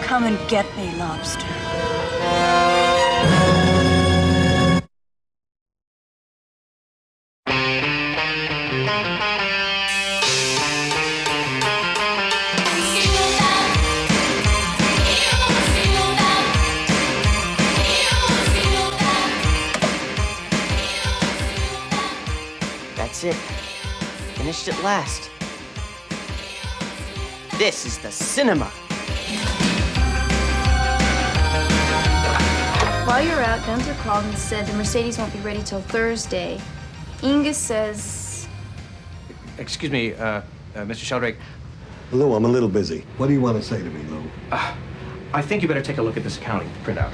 Come and get me, Lobster. That's it. Finished at last. This is the cinema. While you're out, Gunther called and said the Mercedes won't be ready till Thursday. Inga says... Excuse me, Mr. Sheldrake. Lou, I'm a little busy. What do you want to say to me, Lou? I think you better take a look at this accounting printout.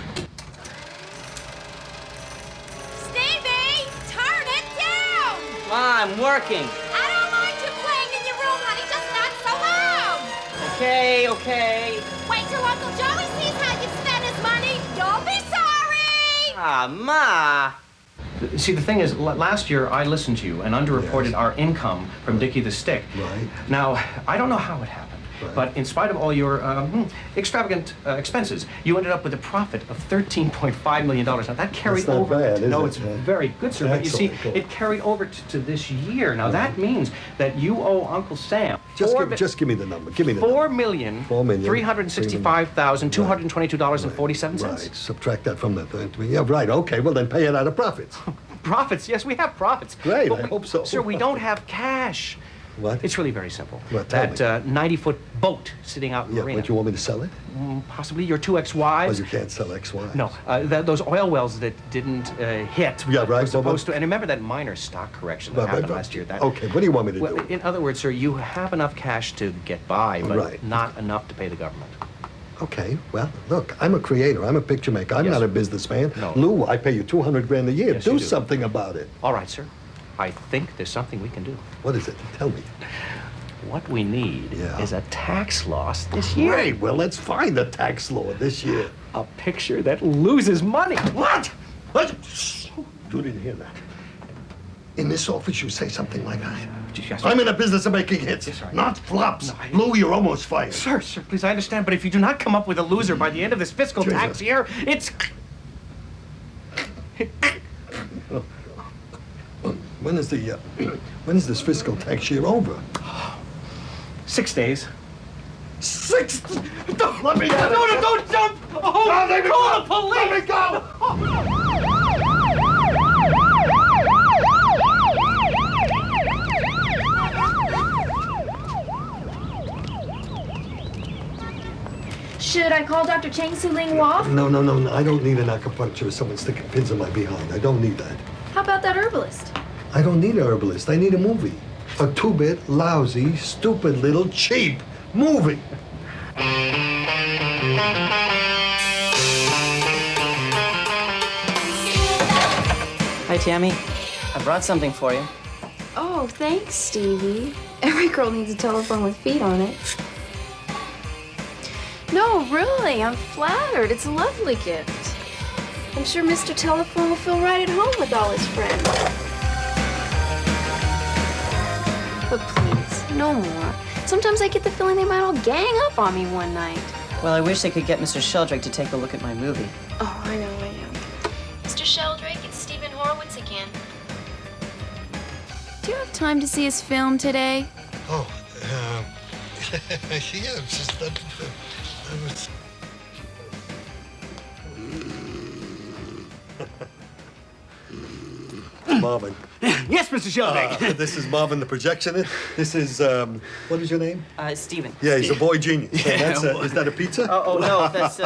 Stevie, turn it down! I'm working. I don't mind you playing in your room, honey, just not so loud. Okay. Wait till Uncle Joey sees how you spend his money. You'll be sorry. Ah, Ma. See, the thing is, last year I listened to you and underreported our income from Dickie the Stick. Right. Now, I don't know how it happened. Right. But in spite of all your extravagant expenses, you ended up with a profit of $13.5 million. Now that carried That's not over. bad, is no, it? it's very good, sir. But you see, Excellent, cool. it carried over to this year. Now that means that you owe Uncle Sam Just give me the number. Give me the $4 number. million, $365,222.47. Right. Subtract that from the. Yeah, right. Okay. Well, then pay it out of profits. Profits? Yes, we have profits. Great. But I hope so. Sir, we don't have cash. What? It's really very simple. Well, tell That 90-foot boat sitting out in the Yeah, marina. but you want me to sell it? Possibly your 2 Well, ex-wives. you can't sell ex-wives. No, those oil wells that didn't hit. Yeah, right. Were supposed to. And remember that minor stock correction that happened last year. That. Okay, what do you want me to Well, do? in other words, sir, you have enough cash to get by, but Right. not enough to pay the government. Okay, well, look, I'm a creator. I'm a picture maker. I'm Yes. not a businessman. No. Lou, I pay you $200,000 a year. Yes, you do do. something about it. All right, sir. I think there's something we can do. What is it? Tell me. What we need Yeah. is a tax loss this year. Great. Well, let's find a tax law this year. A picture that loses money. What? What? You didn't hear that. In this office, you say something like that. Yes, I'm in the business of making hits, Yes, sir. not flops. No, I- Lou, you're almost fired. Sir, please, I understand, but if you do not come up with a loser by the end of this fiscal Jesus. tax year, it's... When is the when is this fiscal tax year over? 6 days. 6. Let me out. No, don't jump! Oh, No, let me call go. the police! Let me go. Should I call Dr. Cheng Su-Ling Wah? No. I don't need an acupuncture or someone sticking pins in my behind. I don't need that. How about that herbalist? I don't need a herbalist. I need a movie. A 2-bit, lousy, stupid little cheap movie. Hi, Tammy. I brought something for you. Oh, thanks, Stevie. Every girl needs a telephone with feet on it. No, really, I'm flattered. It's a lovely gift. I'm sure Mr. Telephone will feel right at home with all his friends. But please, no more. Sometimes I get the feeling they might all gang up on me one night. Well, I wish they could get Mr. Sheldrake to take a look at my movie. Oh, I know. Mr. Shelldrake, it's Stevie Horowitz again. Do you have time to see his film today? Oh, yeah, just that. Marvin. Yes, Mr. Sheldrake. This is Marvin the projectionist. This is, what is your name? Steven. Yeah, he's a boy genius. So that's, is that a pizza? Oh, no, that's...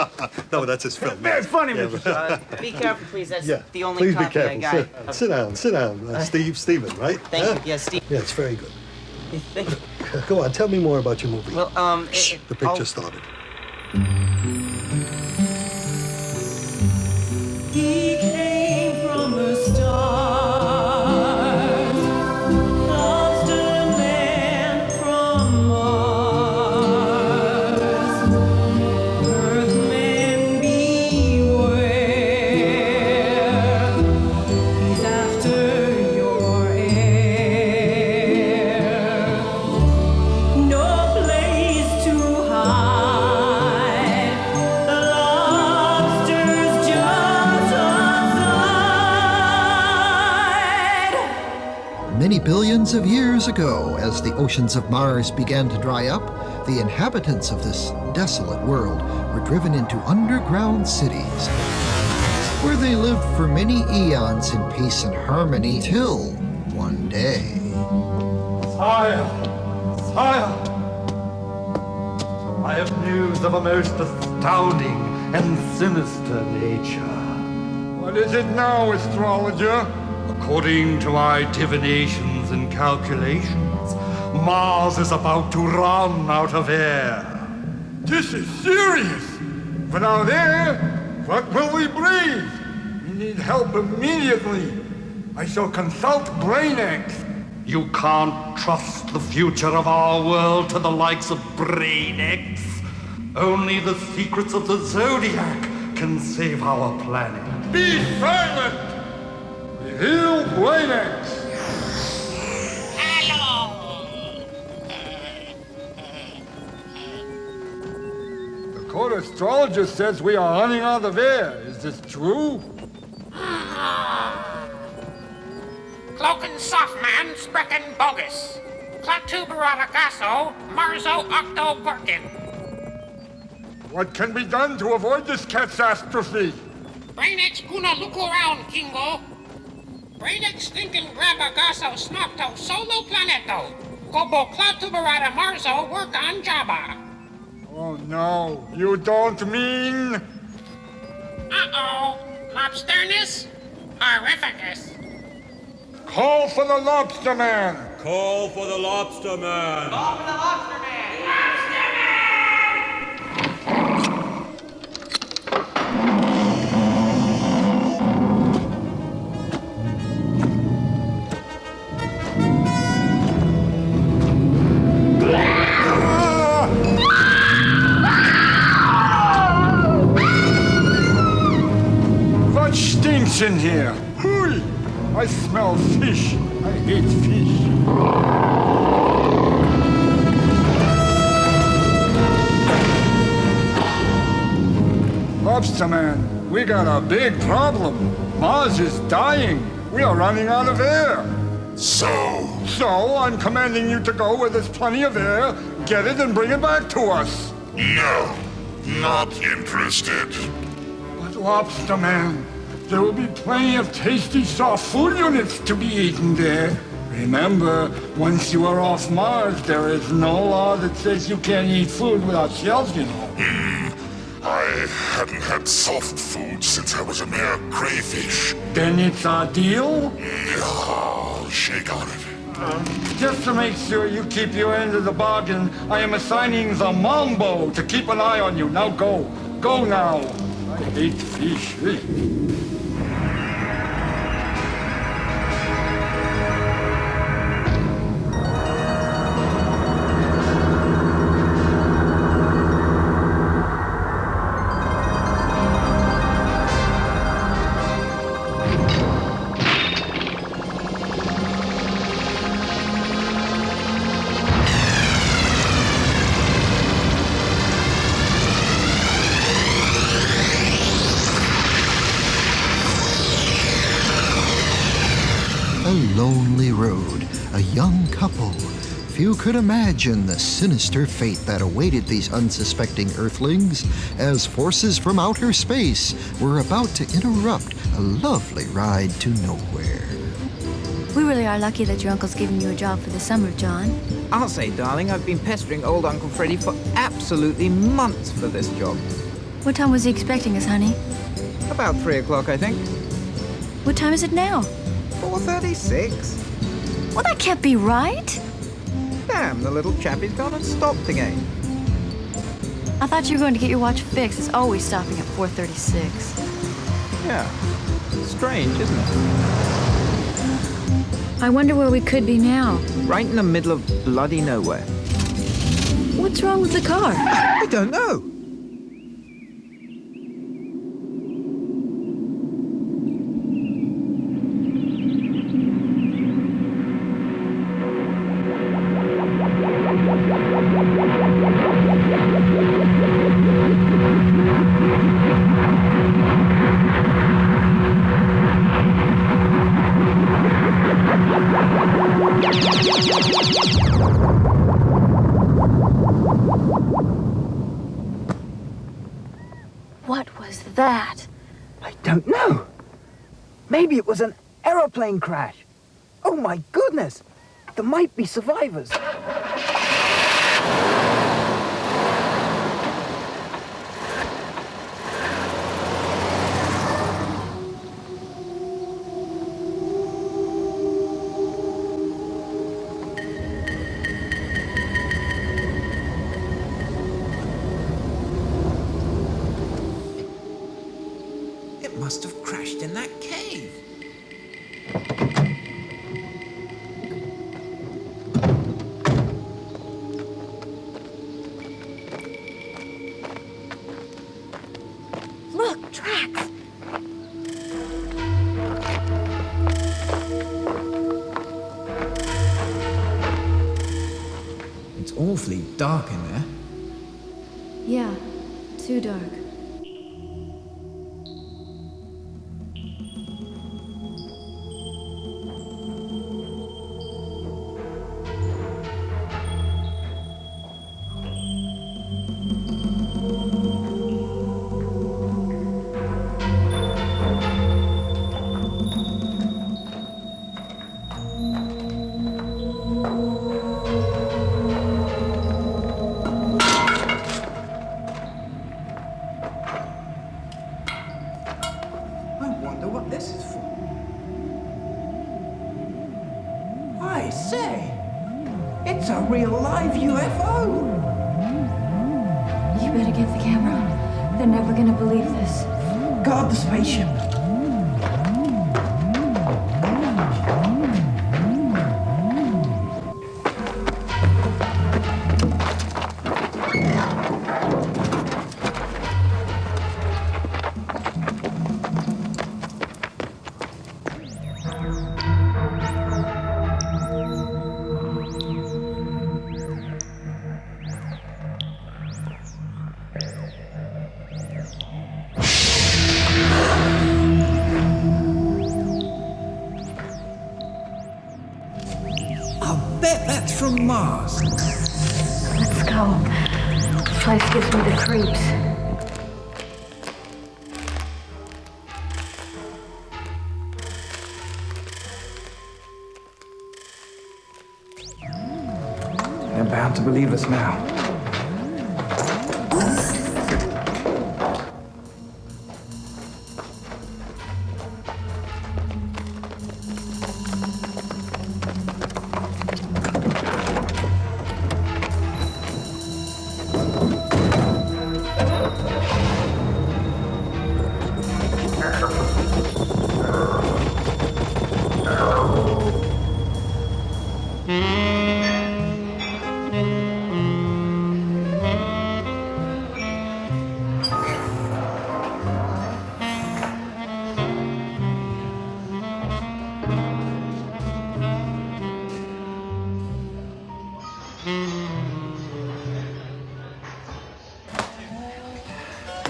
No, that's his film. Very funny, Mr. Sheldrake. be careful, please. That's Yeah, the only please be copy I careful. got. Sit down. Steven, right? Thank Huh? you. Yes, Steve. Yeah, it's very good. Thank you. Go on, tell me more about your movie. Well, The picture started. He came from the stars, Lobster Man from Mars. Earthmen beware, he's after your air. No place to hide, the lobster's just outside. Many billions of years ago, as the oceans of Mars began to dry up, the inhabitants of this desolate world were driven into underground cities, where they lived for many eons in peace and harmony till one day. Sire! I have news of a most astounding and sinister nature. What is it now, astrologer? According to my divinations and calculations, Mars is about to run out of air. This is serious! Without air, what will we breathe? We need help immediately. I shall consult BrainX. You can't trust the future of our world to the likes of BrainX. Only the secrets of the Zodiac can save our planet. Be silent! Reveal BrainX! The court astrologer says we are running out of air. Is this true? Cloakin' softman, sprechen bogus. Clatuberaticasso, marzo octo gherkin. What can be done to avoid this catastrophe? Brainix guna look around, Kingo. Brainix thinking grabagasso snopto solo planeto. Kobo Klatubarada Marzo work on Jabba. Oh no, you don't mean... Uh-oh. Lobsterness? Horrificus. Call for the Lobster Man! Call for the Lobster Man! Call for the Lobster Man! What stinks in here? Hooey! I smell fish. I hate fish. Lobster Man, we got a big problem. Mars is dying. We are running out of air. So I'm commanding you to go where there's plenty of air, get it and bring it back to us. No, not interested. But Lobster Man, there will be plenty of tasty soft food units to be eaten there. Remember, once you are off Mars, there is no law that says you can't eat food without shells, you know. I hadn't had soft food since I was a mere crayfish. Then it's a deal? I'll shake on it. Just to make sure you keep your end of the bargain, I am assigning the Mambo to keep an eye on you. Now go. Go now. I hate fish. A lonely road, a young couple. Few could imagine the sinister fate that awaited these unsuspecting Earthlings as forces from outer space were about to interrupt a lovely ride to nowhere. We really are lucky that your uncle's giving you a job for the summer, John. I'll say, darling, I've been pestering old Uncle Freddy for absolutely months for this job. What time was he expecting us, honey? About 3 o'clock, I think. What time is it now? 4:36. Well, that can't be right. Damn, the little chappie's gone and stopped again. I thought you were going to get your watch fixed. It's always stopping at 4:36. Yeah. Strange, isn't it? I wonder where we could be now. Right in the middle of bloody nowhere. What's wrong with the car? I don't know. What was that? I don't know. Maybe it was an aeroplane crash. Oh my goodness! There might be survivors. It must have crashed in that cave. Look, tracks. It's awfully dark in there. Yeah, too dark. UFO. You better get the camera. They're never gonna believe this. Guard the spaceship. From Mars. Let's go. This place gives me the creeps. They're bound to believe us now.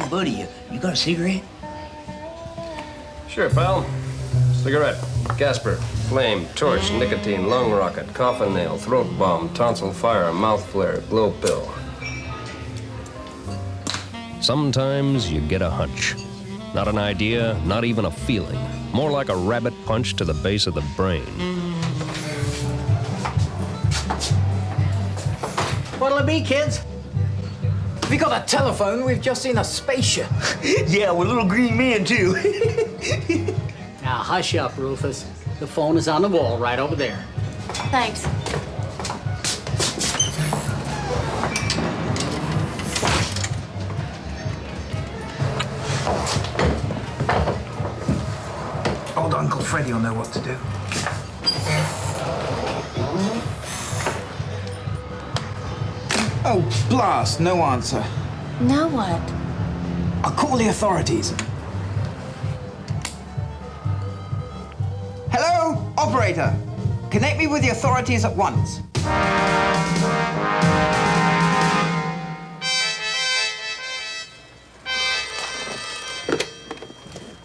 Buddy, you got a cigarette? Sure, pal. Cigarette, Gasper, flame, torch, nicotine, lung rocket, coffin nail, throat bomb, tonsil fire, mouth flare, glow pill. Sometimes you get a hunch. Not an idea, not even a feeling. More like a rabbit punch to the base of the brain. What'll it be, kids? Have you got a telephone? We've just seen a spaceship. Yeah, with little green men, too. Now, hush up, Rufus. The phone is on the wall right over there. Thanks. Old Uncle Freddy will know what to do. Oh, blast, no answer. Now what? I'll call the authorities. Hello, operator. Connect me with the authorities at once.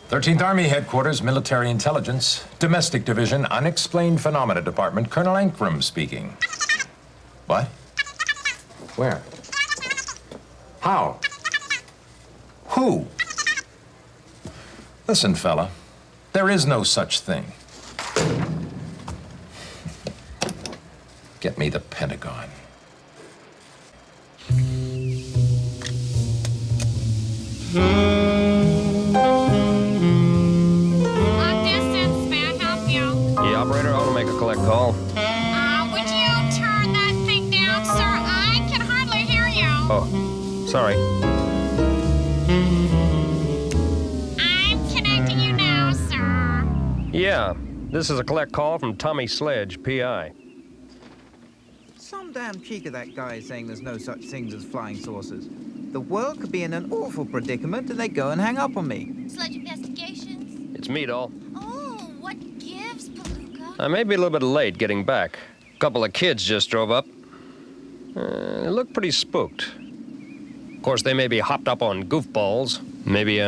13th Army Headquarters, Military Intelligence, Domestic Division, Unexplained Phenomena Department, Colonel Ankrum speaking. What? Where? How? Who? Listen, fella, there is no such thing. Get me the Pentagon. Long distance, may I help you? Yeah, operator, I want to make a collect call. Would you turn that thing down, sir? I can hardly hear you. Oh, sorry. I'm connecting you now, sir. Yeah, this is a collect call from Tommy Sledge, PI. Some damn cheek of that guy saying there's no such things as flying saucers. The world could be in an awful predicament and they go and hang up on me. Sledge Investigations? It's me, doll. Oh, what gives, Palooka? I may be a little bit late getting back. A couple of kids just drove up. They look pretty spooked. Of course, they may be hopped up on goofballs. Maybe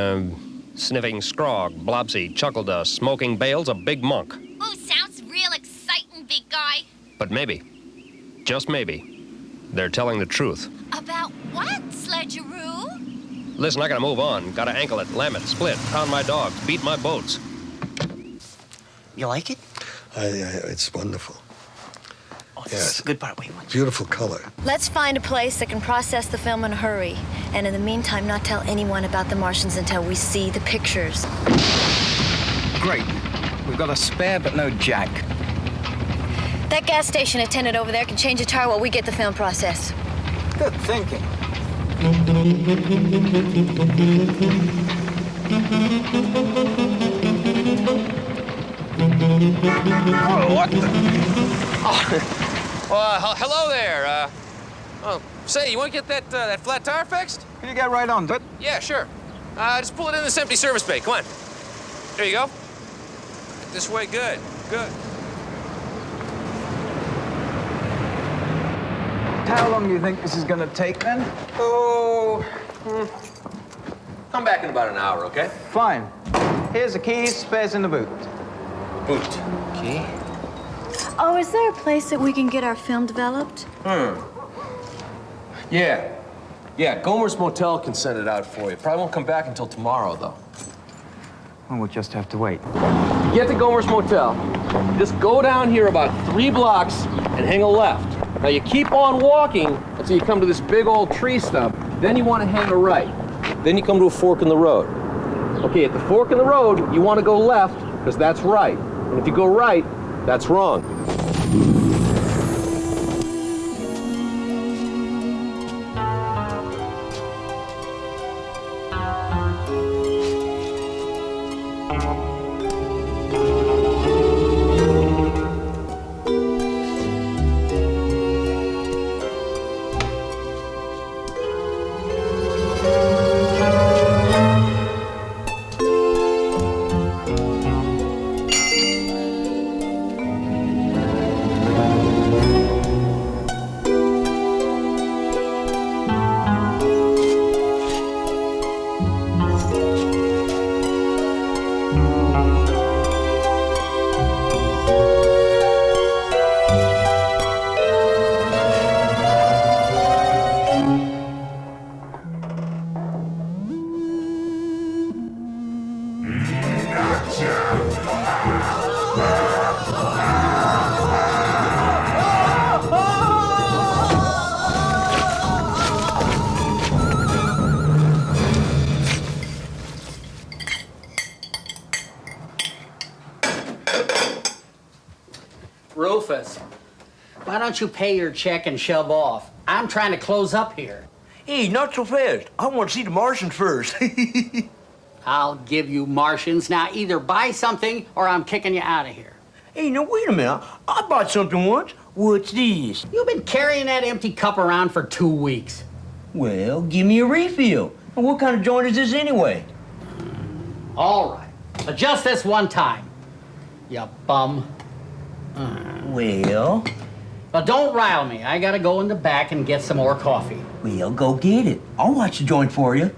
sniffing scrog, blobsy, chuckle dust, smoking bales, a big monk. Oh, sounds real exciting, big guy. But maybe, just maybe, they're telling the truth. About what, Sledgeroo? Listen, I gotta move on. Gotta ankle it, lam it, split, pound my dogs, beat my boats. You like it? It's wonderful. Oh, this is the good part. Wait, what? Beautiful color. Let's find a place that can process the film in a hurry. And in the meantime, not tell anyone about the Martians until we see the pictures. Great. We've got a spare but no jack. That gas station attendant over there can change a tire while we get the film processed. Good thinking. Oh, what the? Oh, well, hello there. Oh, say, you want to get that flat tire fixed? Can you get right on to it? Yeah, sure. Just pull it in this empty service bay. Come on. There you go. This way, good, good. How long do you think this is going to take, then? Oh, come back in about an hour, okay? Fine. Here's the keys, spares in the boot. Boot. Key? Oh, is there a place that we can get our film developed? Yeah. Yeah, Gomer's Motel can send it out for you. Probably won't come back until tomorrow, though. Well, we'll just have to wait. You get to Gomer's Motel, just go down here about 3 blocks and hang a left. Now, you keep on walking until you come to this big old tree stump. Then you want to hang a right. Then you come to a fork in the road. Okay, at the fork in the road, you want to go left, because that's right. And if you go right, that's wrong. Rufus, why don't you pay your check and shove off? I'm trying to close up here. Hey, not so fast. I want to see the Martians first. I'll give you Martians. Now, either buy something or I'm kicking you out of here. Hey, now, wait a minute. I bought something once. What's this? You've been carrying that empty cup around for 2 weeks. Well, give me a refill. And what kind of joint is this anyway? All right. But just this one time, you bum. Well? But don't rile me. I gotta go in the back and get some more coffee. Well, go get it. I'll watch the joint for you.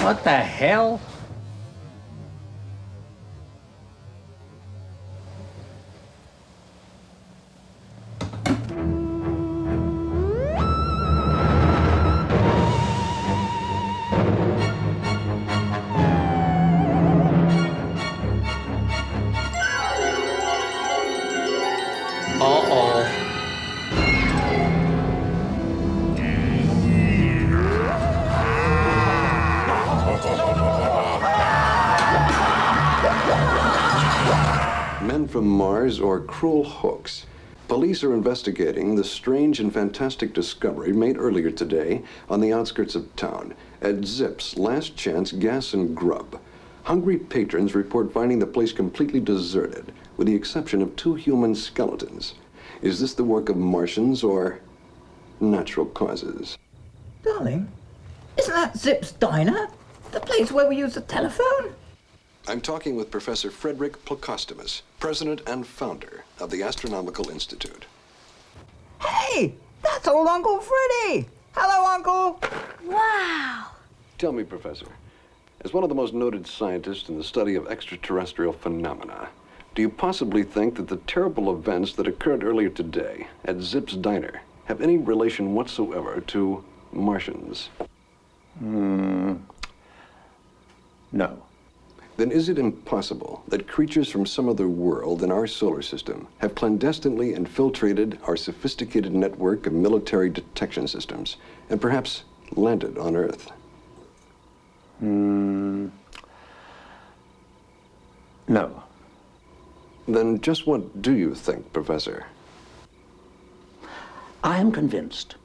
What the hell? Men from Mars or cruel hoax. Police are investigating the strange and fantastic discovery made earlier today on the outskirts of town at Zip's Last Chance Gas and Grub. Hungry patrons report finding the place completely deserted, with the exception of 2 human skeletons. Is this the work of Martians or natural causes? Darling, isn't that Zip's Diner? The place where we use the telephone? I'm talking with Professor Frederick Plecostomus, president and founder of the Astronomical Institute. Hey, that's old Uncle Freddy! Hello, Uncle! Wow! Tell me, Professor, as one of the most noted scientists in the study of extraterrestrial phenomena, do you possibly think that the terrible events that occurred earlier today at Zip's Diner have any relation whatsoever to Martians? No. then is it impossible that creatures from some other world in our solar system have clandestinely infiltrated our sophisticated network of military detection systems and perhaps landed on Earth? No. Then just what do you think, Professor? I am convinced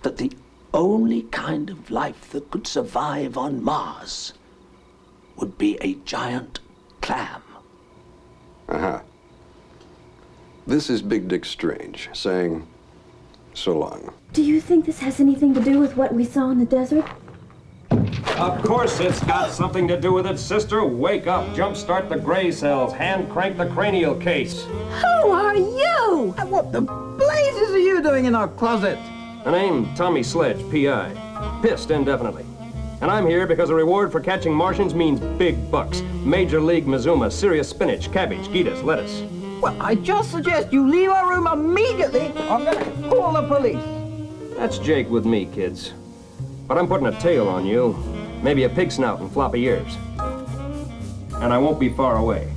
that the only kind of life that could survive on Mars would be a giant clam. Aha. This is Big Dick Strange saying so long. Do you think this has anything to do with what we saw in the desert? Of course it's got something to do with it, sister. Wake up, jumpstart the gray cells, hand crank the cranial case. Who are you? What the blazes are you doing in our closet? The name, Tommy Sledge, P.I. Pissed indefinitely. And I'm here because a reward for catching Martians means big bucks. Major League Mazuma, serious spinach, cabbage, Gitas, lettuce. Well, I just suggest you leave our room immediately. I'm gonna call the police. That's Jake with me, kids. But I'm putting a tail on you. Maybe a pig snout and floppy ears. And I won't be far away.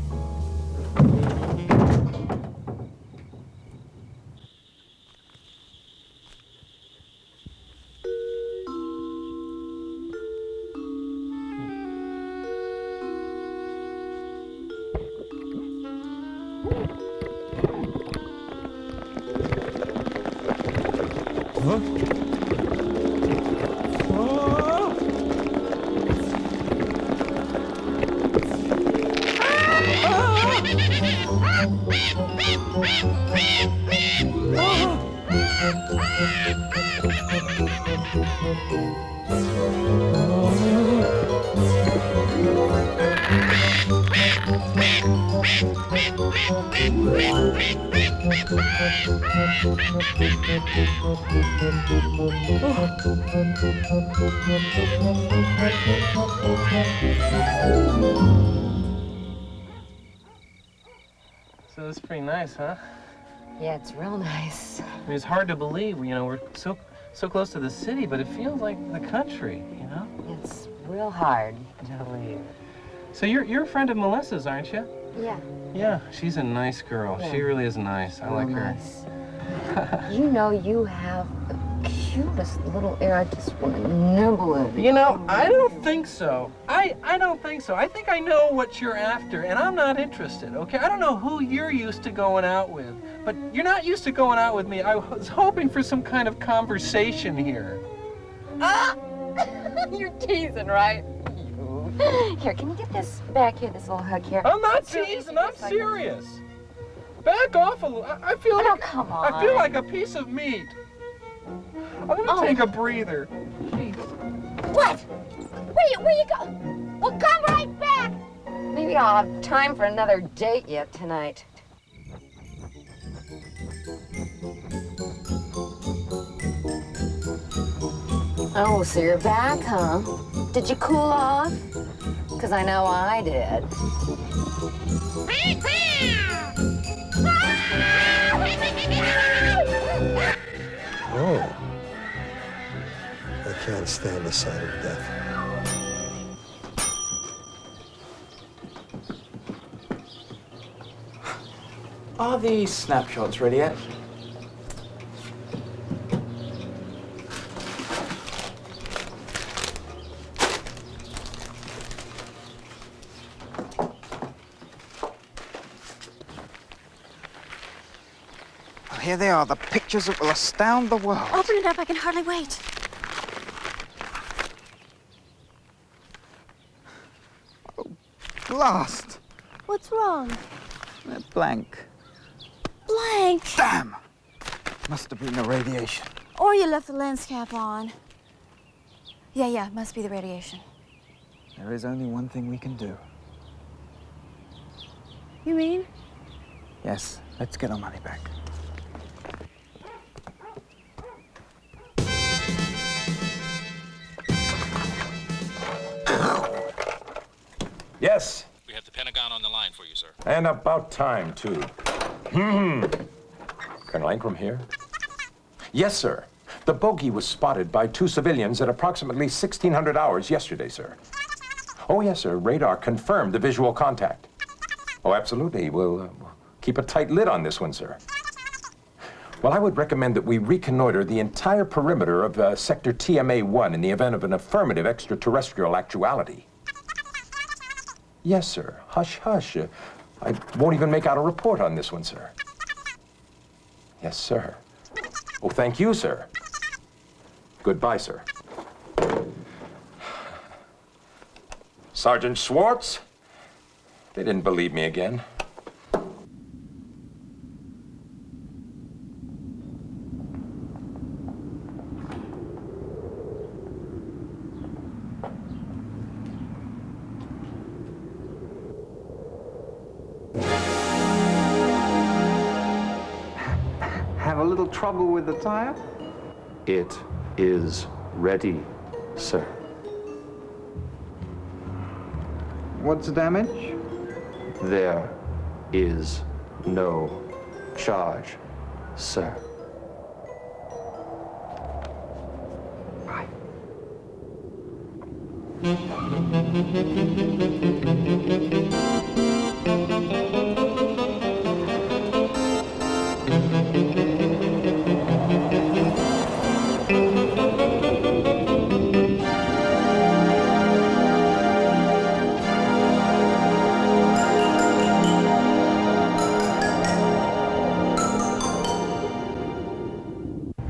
So it's pretty nice, huh? Yeah, it's real nice. I mean, it's hard to believe, you know, we're so close to the city, but it feels like the country, you know? It's real hard to believe. So you're a friend of Melissa's, aren't you? Yeah. Yeah, she's a nice girl. Yeah. She really is nice. I like her. Nice. You know, you have the cutest little ear. I just want to nibble it. You know, I don't think so. I don't think so. I think I know what you're after, and I'm not interested, okay? I don't know who you're used to going out with, but you're not used to going out with me. I was hoping for some kind of conversation here. Ah! You're teasing, right? Here, can you get this back here, this little hook here? I'm not teasing, I'm serious. Back off a little. I feel like, oh, come on. I feel like a piece of meat. I'm gonna take a breather. Jeez. What? Where you go? Well, come right back. Maybe I'll have time for another date yet tonight. Oh, so you're back, huh? Did you cool off? Because I know I did. Oh. I can't stand the sight of death. Are the snapshots ready yet? Here they are, the pictures that will astound the world. Open it up, I can hardly wait. Oh, blast! What's wrong? They're blank. Blank. Damn! Must have been the radiation. Or you left the lens cap on. Yeah, must be the radiation. There is only one thing we can do. You mean? Yes, let's get our money back. Yes. We have the Pentagon on the line for you, sir. And about time, too. Colonel Ankrum here? Yes, sir. The bogey was spotted by 2 civilians at approximately 1600 hours yesterday, sir. Oh, yes, sir. Radar confirmed the visual contact. Oh, absolutely. We'll keep a tight lid on this one, sir. Well, I would recommend that we reconnoiter the entire perimeter of Sector TMA-1 in the event of an affirmative extraterrestrial actuality. Yes, sir. Hush, hush. I won't even make out a report on this one, sir. Yes, sir. Oh, thank you, sir. Goodbye, sir. Sergeant Schwartz? They didn't believe me again. Have a little trouble with the tire? It is ready, sir. What's the damage? There is no charge, sir.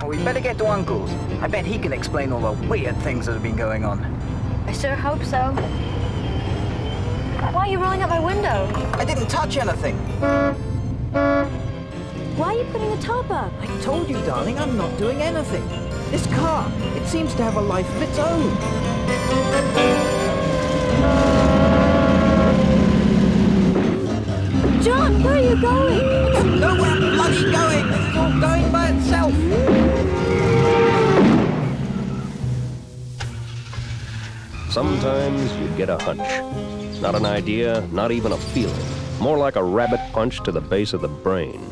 Well, we better get to Uncle's. I bet he can explain all the weird things that have been going on. I sure hope so. Why are you rolling up my window? I didn't touch anything. Why are you putting the top up? I told you, darling, I'm not doing anything. This car, it seems to have a life of its own. John, where are you going? I don't know where I'm bloody going. This is all going by itself. Sometimes you get a hunch. Not an idea, not even a feeling. More like a rabbit punch to the base of the brain.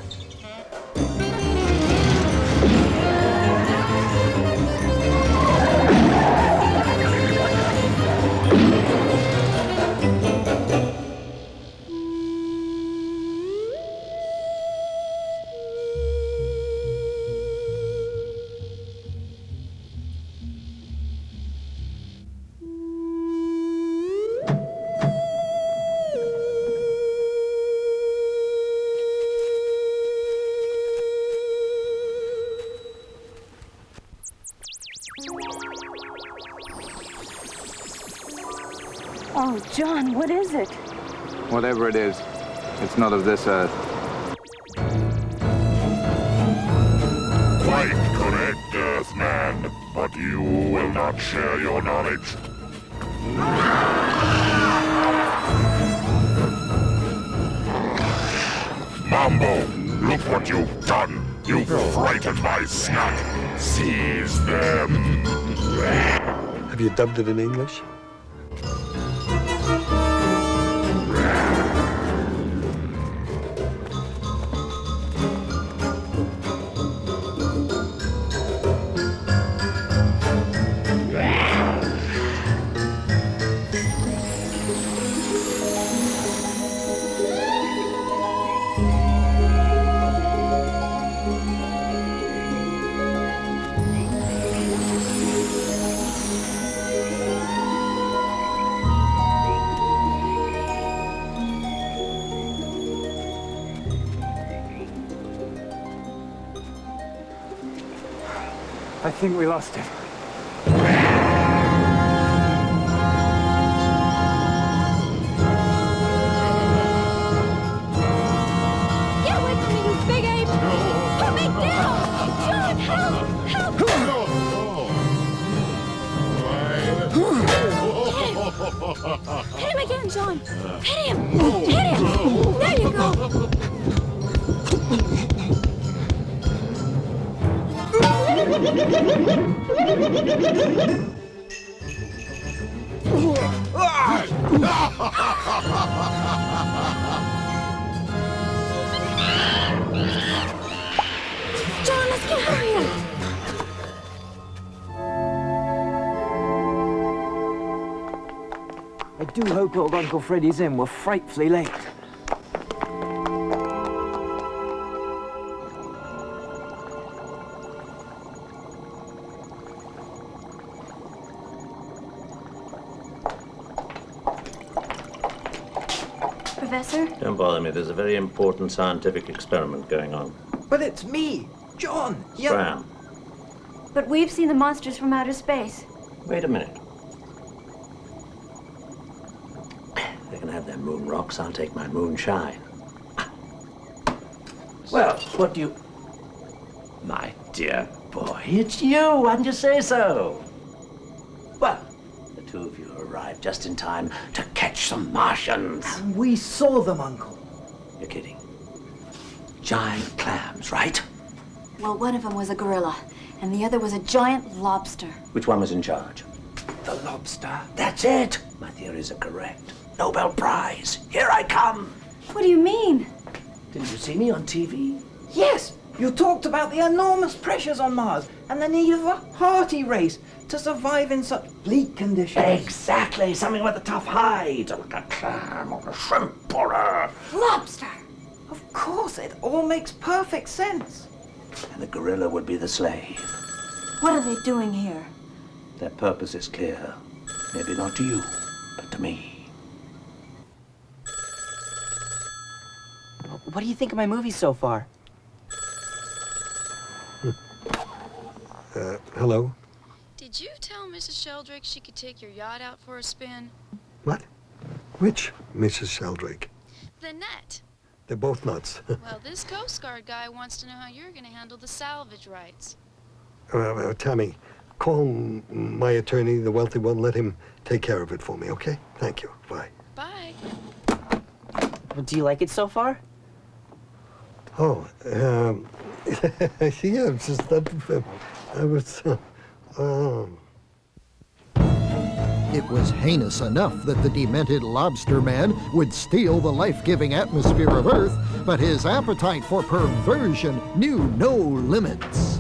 Oh, John, what is it? Whatever it is, it's not of this earth. Quite correct, Earthman, but you will not share your knowledge. Mambo, look what you've done. You've frightened my snack. Seize them. Have you dubbed it in English? I think we lost him. Get away from me, you big ape! Put me down! John, help! Help! Hit him again, John! Hit him! Hit him! There you go! John, let's get out of here! I do hope old Uncle Freddy's in. We're frightfully late. Professor? Don't bother me. There's a very important scientific experiment going on. But it's me, John. Scram. But we've seen the monsters from outer space. Wait a minute. They can have their moon rocks. I'll take my moonshine. Well, what do you... My dear boy, it's you. Why didn't you say so? Well, the two of you arrived just in time to catch some Martians. And we saw them, Uncle. You're kidding. Giant clams, right? Well, one of them was a gorilla, and the other was a giant lobster. Which one was in charge? The lobster. That's it. My theories are correct. Nobel Prize. Here I come. What do you mean? Didn't you see me on TV? Yes, you talked about the enormous pressures on Mars and the need of a hearty race to survive in such bleak conditions. Exactly. Something with a tough hide, like a clam or a shrimp or a... Lobster! Of course, it all makes perfect sense. And the gorilla would be the slave. What are they doing here? Their purpose is clear. Maybe not to you, but to me. What do you think of my movie so far? Hello? Did you tell Mrs. Sheldrake she could take your yacht out for a spin? What? Which Mrs. Sheldrake? The net. They're both nuts. Well, this Coast Guard guy wants to know how you're going to handle the salvage rights. Tammy, call my attorney, the wealthy one. Let him take care of it for me, okay? Thank you. Bye. Bye. Do you like it so far? Oh, yeah, it's just that I was, It was heinous enough that the demented Lobster Man would steal the life-giving atmosphere of Earth, but his appetite for perversion knew no limits.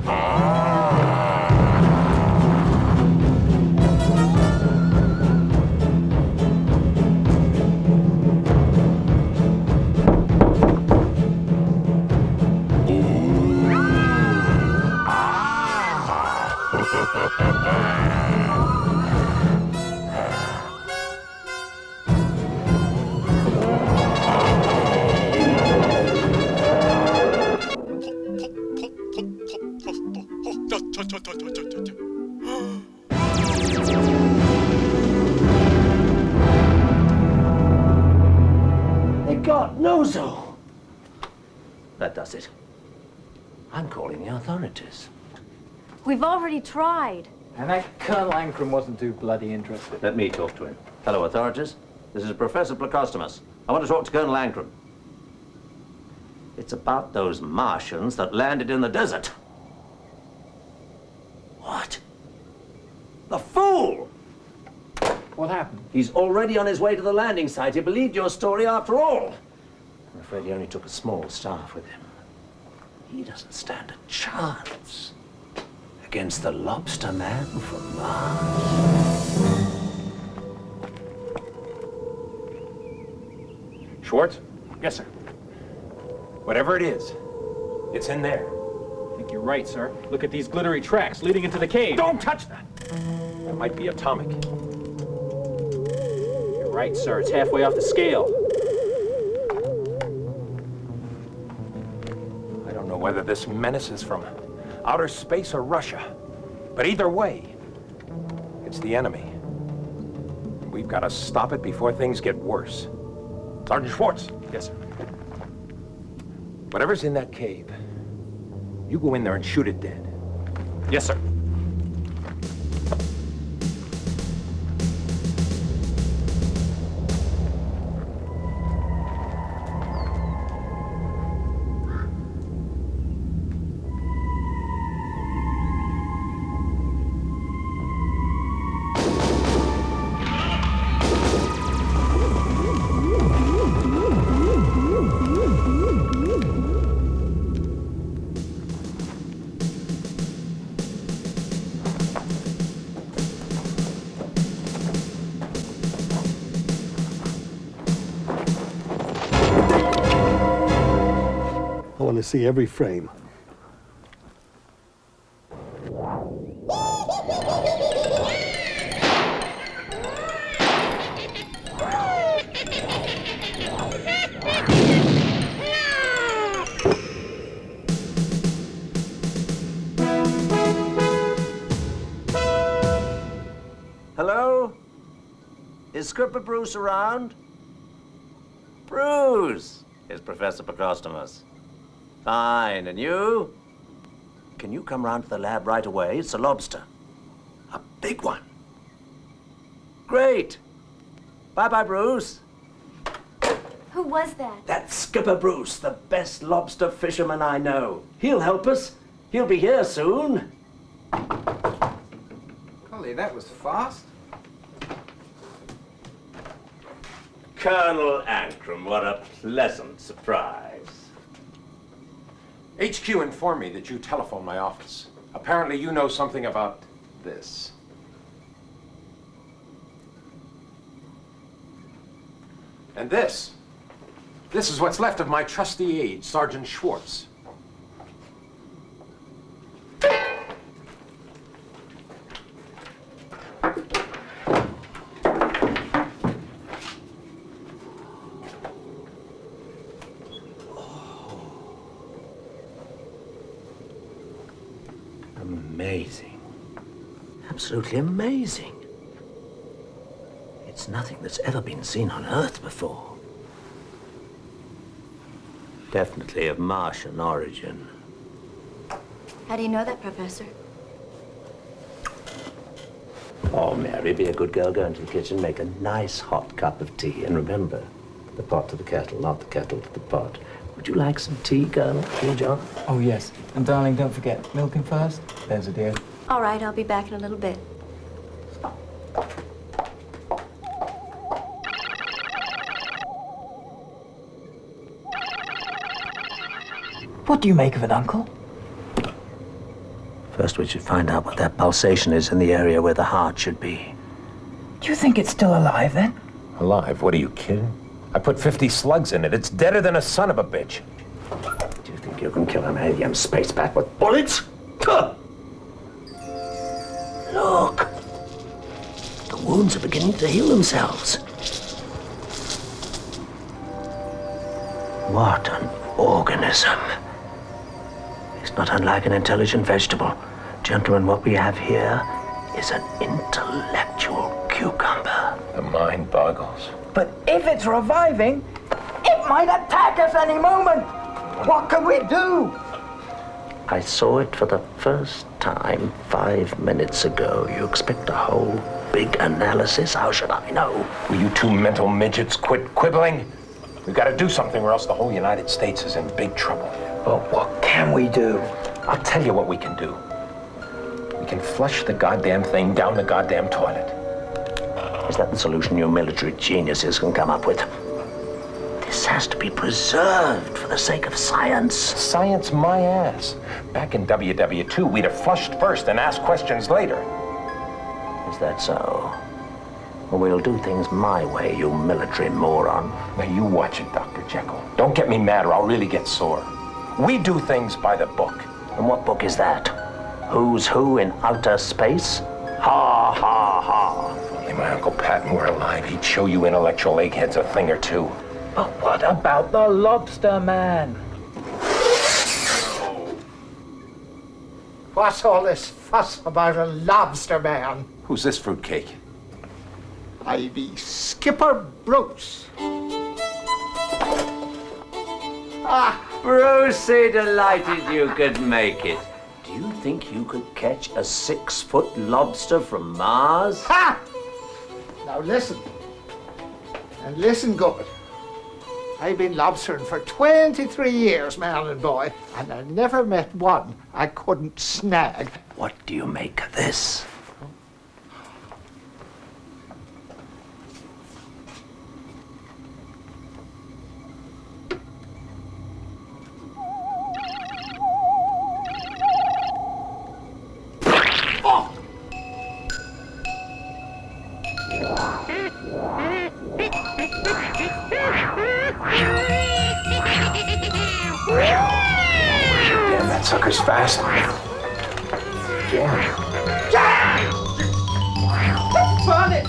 They got Nozo. That does it. I'm calling the authorities. We've already tried. And that Colonel Ancram wasn't too bloody interested. Let me talk to him. Hello, authorities. This is Professor Placostomus. I want to talk to Colonel Ancram. It's about those Martians that landed in the desert. What? The fool! What happened? He's already on his way to the landing site. He believed your story after all. I'm afraid he only took a small staff with him. He doesn't stand a chance against the Lobster Man from Mars. Schwartz? Yes, sir. Whatever it is, it's in there. I think you're right, sir. Look at these glittery tracks leading into the cave. Don't touch that! That might be atomic. You're right, sir. It's halfway off the scale. I don't know whether this menace is from outer space or Russia, but either way, it's the enemy. We've got to stop it before things get worse. Sergeant Schwartz. Yes, sir. Whatever's in that cave, you go in there and shoot it dead. Yes, sir. want to see every frame. Hello? Is Skipper Bruce around? Bruce! Is Professor Pacrostomus. Fine, and you? Can you come round to the lab right away? It's a lobster. A big one. Great! Bye-bye, Bruce. Who was that? That's Skipper Bruce, the best lobster fisherman I know. He'll help us. He'll be here soon. Golly, that was fast. Colonel Ancrum, what a pleasant surprise. HQ informed me that you telephoned my office. Apparently you know something about this. And this. This is what's left of my trusty aide, Sergeant Schwartz. Amazing. Absolutely amazing. It's nothing that's ever been seen on Earth before. Definitely of Martian origin. How do you know that, Professor? Oh, Mary, be a good girl, go into the kitchen, make a nice hot cup of tea, and remember, the pot to the kettle, not the kettle to the pot. Would you like some tea, Colonel? Dear John? Oh, yes. And darling, don't forget, milking first. There's a dear. All right, I'll be back in a little bit. What do you make of it, Uncle? First, we should find out what that pulsation is in the area where the heart should be. Do you think it's still alive, then? Alive? What are you kidding? I put 50 slugs in it. It's deader than a son of a bitch. Do you think you can kill an alien space bat with bullets? Huh. Look! The wounds are beginning to heal themselves. What an organism. It's not unlike an intelligent vegetable. Gentlemen, what we have here is an intellectual cucumber. The mind boggles. But if it's reviving, it might attack us any moment. What can we do? I saw it for the first time 5 minutes ago. You expect a whole big analysis? How should I know? Will you two mental midgets quit quibbling? We've got to do something or else the whole United States is in big trouble. But what can we do? I'll tell you what we can do. We can flush the goddamn thing down the goddamn toilet. Is that the solution you military geniuses can come up with? This has to be preserved for the sake of science. Science my ass. Back in WW2, we'd have flushed first and asked questions later. Is that so? Well, we'll do things my way, you military moron. Now you watch it, Dr. Jekyll. Don't get me mad or I'll really get sore. We do things by the book. And what book is that? Who's Who in Outer Space? Ha, ha, ha. If only my Uncle Patton were alive, he'd show you intellectual eggheads a thing or two. But what about the Lobster Man? What's all this fuss about a lobster man? Who's this fruitcake? I be Skipper Bruce. Brucey, delighted you could make it. Do you think you could catch a 6-foot lobster from Mars? Ha! Now listen. And listen good. I've been lobstering for 23 years, man and boy, and I never met one I couldn't snag. What do you make of this? That sucker's fast. Damn. Burn it!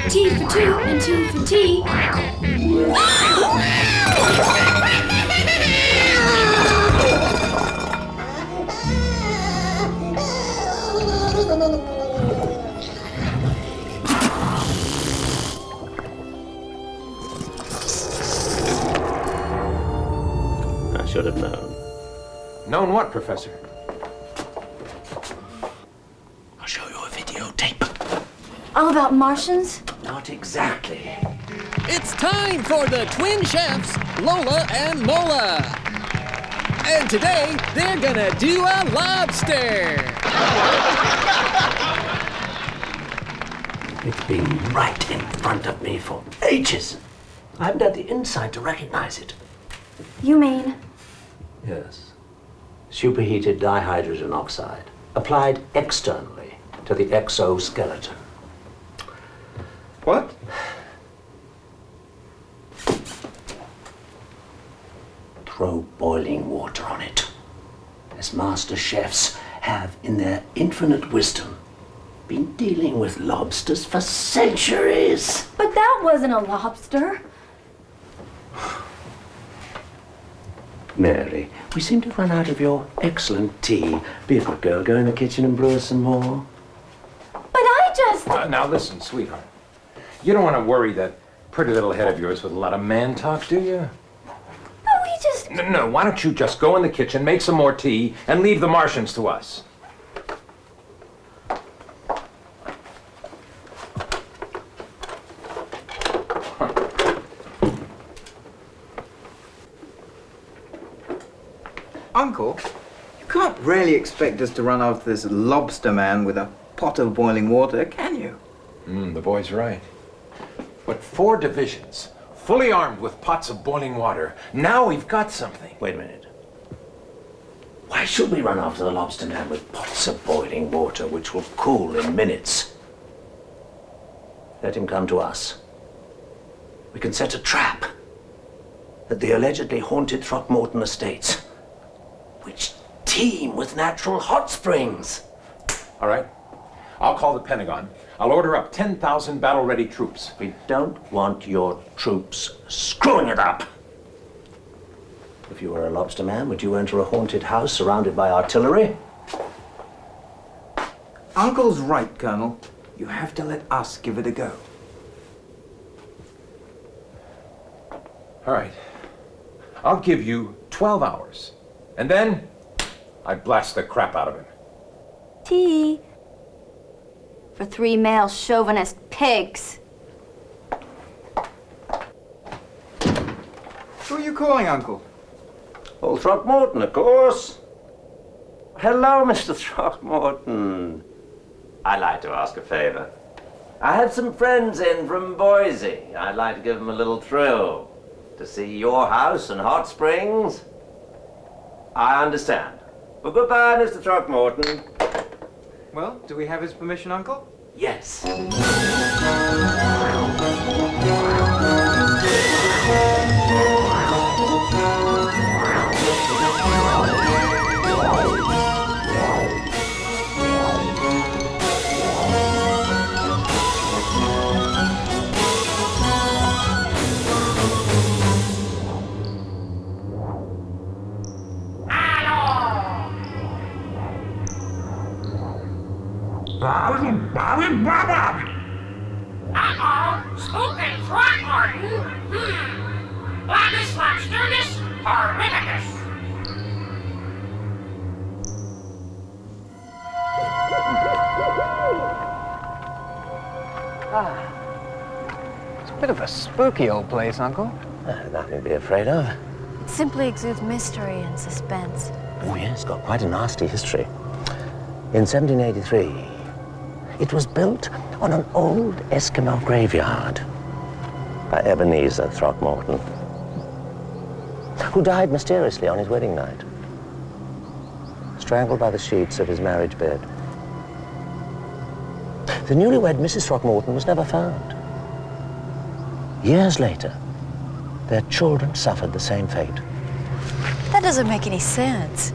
T for two and two for tea. I should have known. Known what, Professor? I'll show you a videotape. All about Martians? Not exactly. It's time for the twin chefs, Lola and Mola. And today, they're gonna do a lobster. It's been right in front of me for ages. I haven't had the insight to recognize it. You mean? Yes. Superheated dihydrogen oxide, applied externally to the exoskeleton. What? Throw boiling water on it. As master chefs have, in their infinite wisdom, been dealing with lobsters for centuries. But that wasn't a lobster. Mary, we seem to have run out of your excellent tea. Be a good girl, go in the kitchen and brew us some more. But I just... Now listen, sweetheart. You don't want to worry that pretty little head of yours with a lot of man talk, do you? But we just... No, why don't you just go in the kitchen, make some more tea, and leave the Martians to us? Uncle, you can't really expect us to run after this lobster man with a pot of boiling water, can you? The boy's right. But 4 divisions, fully armed with pots of boiling water. Now we've got something. Wait a minute. Why should we run after the lobster man with pots of boiling water which will cool in minutes? Let him come to us. We can set a trap at the allegedly haunted Throckmorton estates, which teem with natural hot springs. All right. I'll call the Pentagon. I'll order up 10,000 battle-ready troops. We don't want your troops screwing it up. If you were a lobster man, would you enter a haunted house surrounded by artillery? Uncle's right, Colonel. You have to let us give it a go. All right. I'll give you 12 hours. And then I blast the crap out of him. Tea. For 3 male chauvinist pigs. Who are you calling, Uncle? Old Throckmorton, of course. Hello, Mr. Throckmorton. I'd like to ask a favor. I have some friends in from Boise. I'd like to give them a little thrill. To see your house and hot springs. I understand. Well, goodbye, Mr. Throckmorton. Well, do we have his permission, Uncle? Yes. Spooky Throckmorton. Blackest, lobsterness, horrificus. It's a bit of a spooky old place, Uncle. Nothing to be afraid of. It simply exudes mystery and suspense. Oh, yes, it's got quite a nasty history. In 1783, it was built on an old Eskimo graveyard by Ebenezer Throckmorton, who died mysteriously on his wedding night, strangled by the sheets of his marriage bed. The newlywed Mrs. Throckmorton was never found. Years later, their children suffered the same fate. That doesn't make any sense.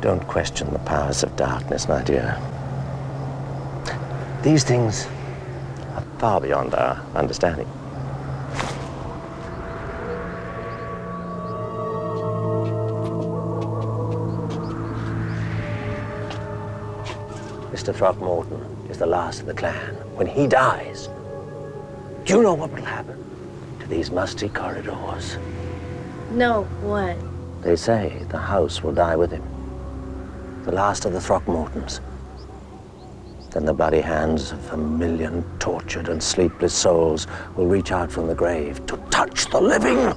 Don't question the powers of darkness, my dear. These things are far beyond our understanding. Mr. Throckmorton is the last of the clan. When he dies, do you know what will happen to these musty corridors? No, what? They say the house will die with him. The last of the Throckmortons. Then the bloody hands of a million tortured and sleepless souls will reach out from the grave to touch the living.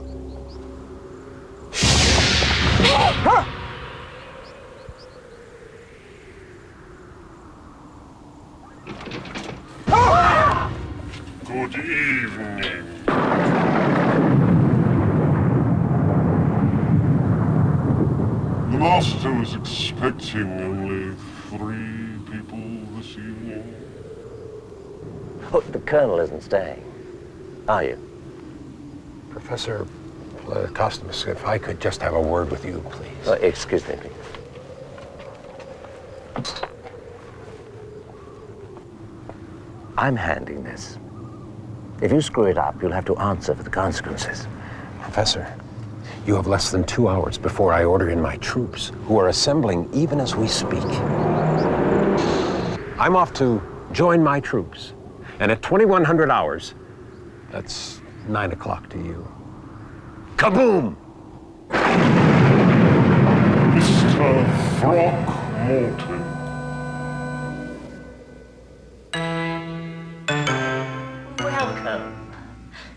Good evening. The master was expecting only 3 people this evening. Oh, the Colonel isn't staying, are you? Professor Costamus, if I could just have a word with you, please. Excuse me, please. I'm handing this. If you screw it up, you'll have to answer for the consequences. Professor, you have less than 2 hours before I order in my troops, who are assembling even as we speak. I'm off to join my troops, and at 2100 hours, that's 9 o'clock to you. Kaboom! Mr. Throckmorton.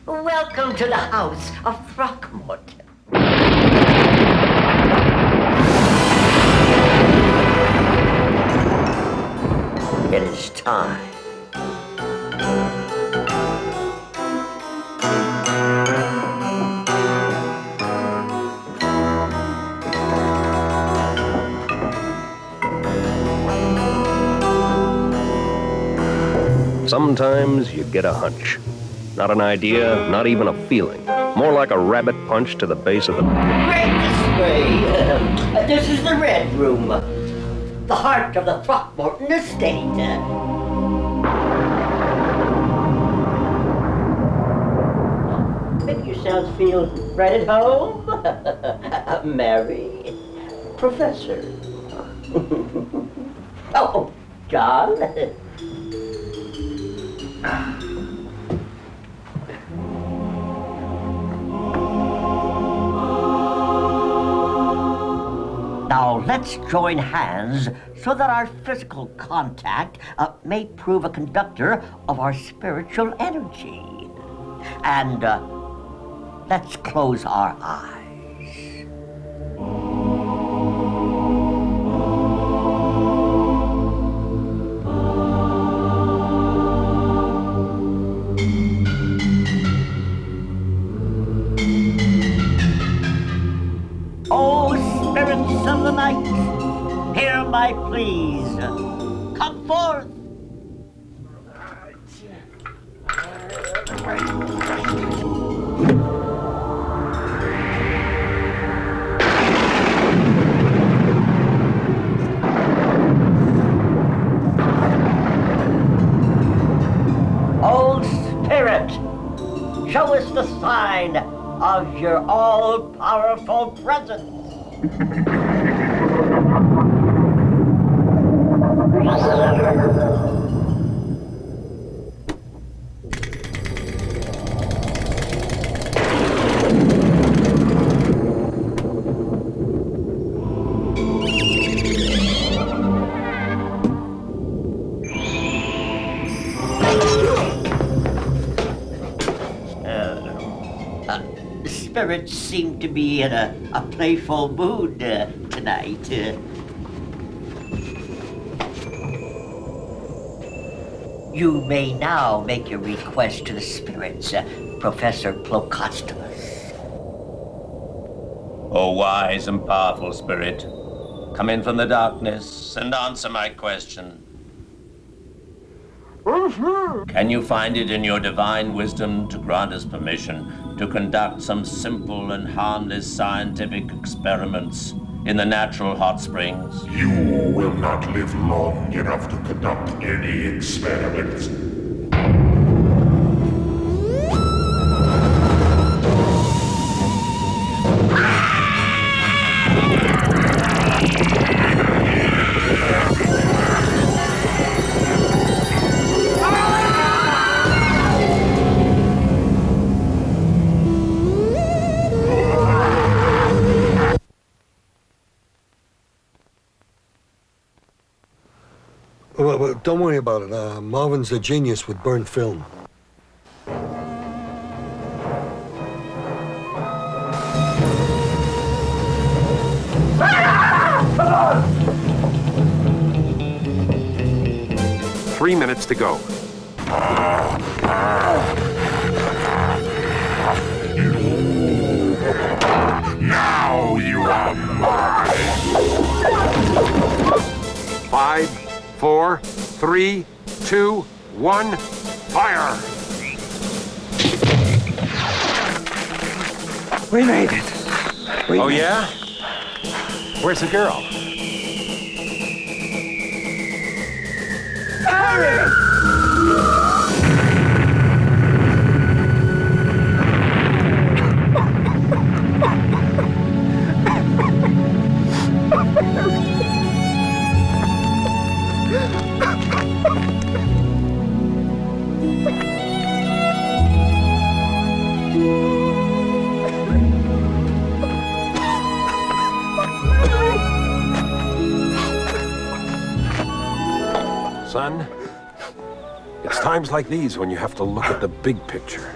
Welcome to the house of Throckmorton. It is time. Sometimes you get a hunch. Not an idea, not even a feeling. More like a rabbit punch to the base of the... Right this way. This is the Red Room. The heart of the Throckmorton estate. Make yourselves feel right at home. Mary, Professor. Oh, John. Now let's join hands so that our physical contact may prove a conductor of our spiritual energy. And let's close our eyes. Spirits of the night, hear my pleas. Come forth. Old Spirit, show us the sign of your all-powerful presence. Spirits seem to be in a playful mood tonight. You may now make your request to the spirits, Professor Plocostopus. O wise and powerful spirit, come in from the darkness and answer my question. Can you find it in your divine wisdom to grant us permission to conduct some simple and harmless scientific experiments in the natural hot springs? You will not live long enough to conduct any experiments. Well, don't worry about it. Marvin's a genius with burnt film. Come on! 3 minutes to go. Now you are mine! 5, 4, 3, 2, 1, fire! We made it. Oh, yeah? Where's the girl? Harry! Son, it's times like these when you have to look at the big picture.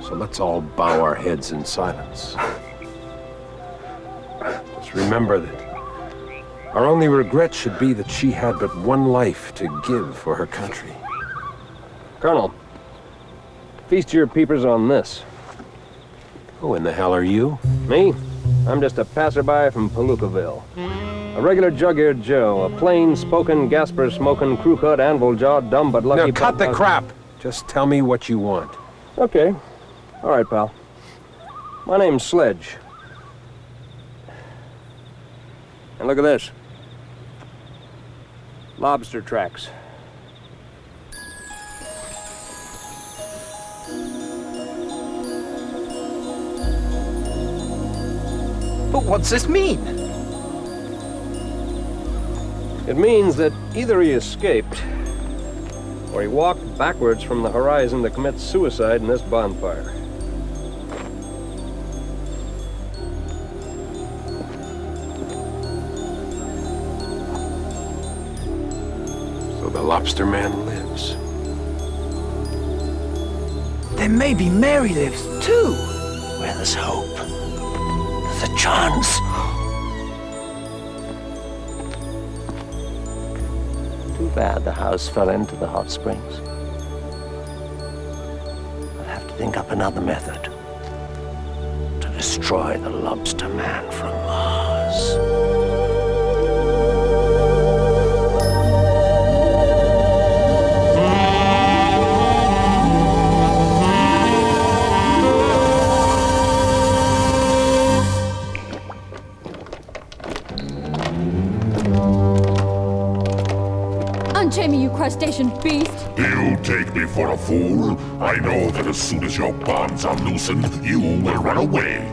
So let's all bow our heads in silence. Just remember that our only regret should be that she had but one life to give for her country. Colonel, feast your peepers on this. Who in the hell are you? Me? I'm just a passerby from Palookaville. A regular jug-eared Joe, a plain-spoken, gasper-smoking, crew-cut, anvil-jawed, dumb but lucky... Now, cut the crap! Just tell me what you want. Okay. All right, pal. My name's Sledge. And look at this. Lobster tracks. But what's this mean? It means that either he escaped, or he walked backwards from the horizon to commit suicide in this bonfire. So the Lobster Man lives. Then maybe Mary lives too. Where there's hope, there's a chance. Too bad the house fell into the hot springs. I'll have to think up another method to destroy the Lobster Man from Mars. Unchain me, you crustacean beast! You take me for a fool? I know that as soon as your bonds are loosened, you will run away.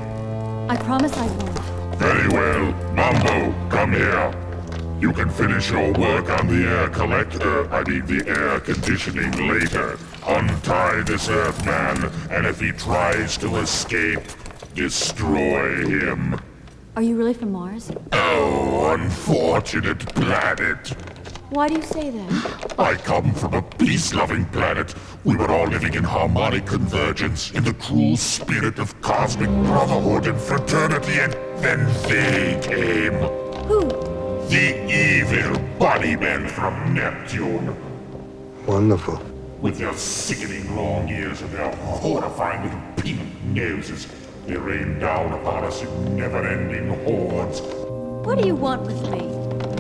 I promise I won't. Very well. Mambo, come here. You can finish your work on the air the air conditioning later. Untie this Earthman, and if he tries to escape, destroy him. Are you really from Mars? Oh, unfortunate planet. Why do you say that? I come from a peace-loving planet. We were all living in harmonic convergence, in the true spirit of cosmic brotherhood and fraternity, and then they came. Who? The evil bunnymen from Neptune. Wonderful. With their sickening long ears and their horrifying little peanut noses, they rain down upon us in never-ending hordes. What do you want with me?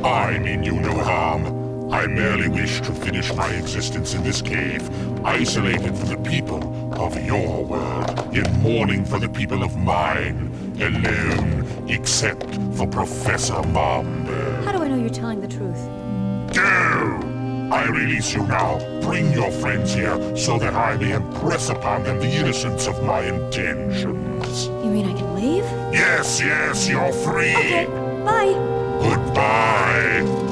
I mean you no harm. I merely wish to finish my existence in this cave, isolated from the people of your world, in mourning for the people of mine, alone, except for Professor Momber. How do I know you're telling the truth? Go! I release you now. Bring your friends here so that I may impress upon them the innocence of my intentions. You mean I can leave? Yes, you're free. Okay, bye. Goodbye.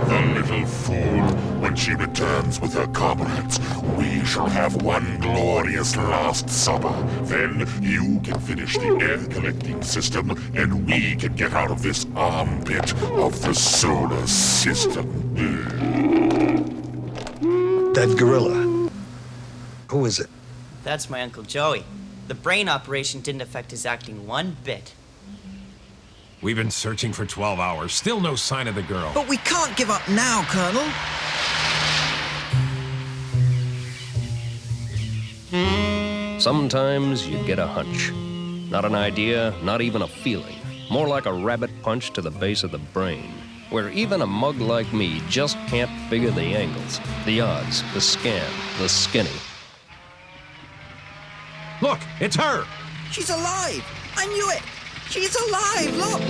The little fool. When she returns with her comrades, we shall have one glorious last supper. Then you can finish the air collecting system, and we can get out of this armpit of the solar system. That gorilla. Who is it? That's my Uncle Joey. The brain operation didn't affect his acting one bit. We've been searching for 12 hours. Still no sign of the girl. But we can't give up now, Colonel. Sometimes you get a hunch. Not an idea, not even a feeling. More like a rabbit punch to the base of the brain, where even a mug like me just can't figure the angles, the odds, the scan, the skinny. Look, it's her! She's alive! I knew it! She's alive, look!